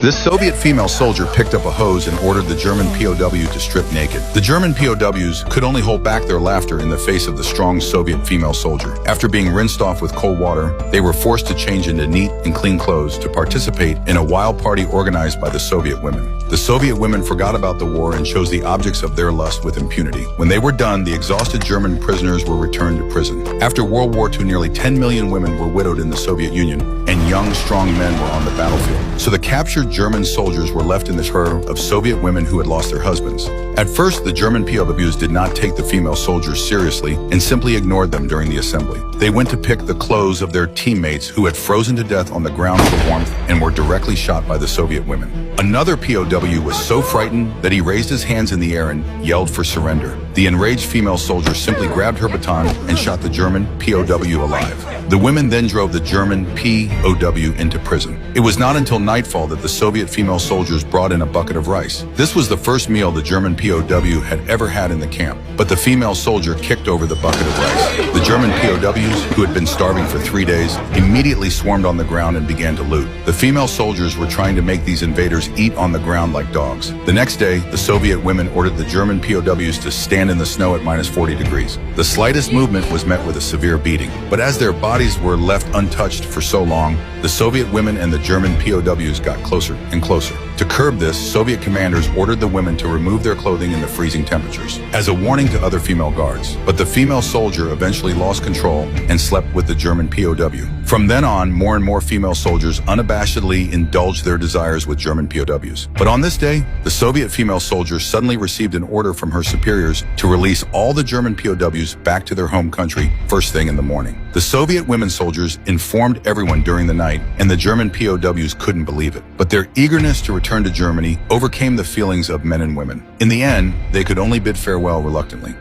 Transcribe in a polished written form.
This Soviet female soldier picked up a hose and ordered the German POW to strip naked. The German POWs could only hold back their laughter in the face of the strong Soviet female soldier. After being rinsed off with cold water, they were forced to change into neat and clean clothes to participate in a wild party organized by the Soviet women. The Soviet women forgot about the war and chose the objects of their lust with impunity. When they were done, the exhausted German prisoners were returned to prison. After World War II, nearly 10 million women were widowed in the Soviet Union, and young, strong men were on the battlefield. So the captured German soldiers were left in the care of Soviet women who had lost their husbands. At first, the German POWs did not take the female soldiers seriously and simply ignored them during the assembly. They went to pick the clothes of their teammates who had frozen to death on the ground for warmth and were directly shot by the Soviet women. Another POW was so frightened that he raised his hands in the air and yelled for surrender. The enraged female soldier simply grabbed her baton and shot the German POW alive. The women then drove the German POW into prison. It was not until nightfall that the Soviet female soldiers brought in a bucket of rice. This was the first meal the German POW had ever had in the camp, but the female soldier kicked over the bucket of rice. The German POWs, who had been starving for 3 days, immediately swarmed on the ground and began to loot. The female soldiers were trying to make these invaders eat on the ground like dogs. The next day, the Soviet women ordered the German POWs to stand in the snow at minus 40 degrees. The slightest movement was met with a severe beating, but as their bodies were left untouched for so long, the Soviet women and the German POWs got closer and closer. To curb this, Soviet commanders ordered the women to remove their clothing in the freezing temperatures, as a warning to other female guards. But the female soldier eventually lost control and slept with the German POW. From then on, more and more female soldiers unabashedly indulged their desires with German POWs. But on this day, the Soviet female soldier suddenly received an order from her superiors to release all the German POWs back to their home country first thing in the morning. The Soviet women soldiers informed everyone during the night, and the German POWs couldn't believe it. But their eagerness to return to Germany overcame the feelings of men and women. In the end, they could only bid farewell reluctantly.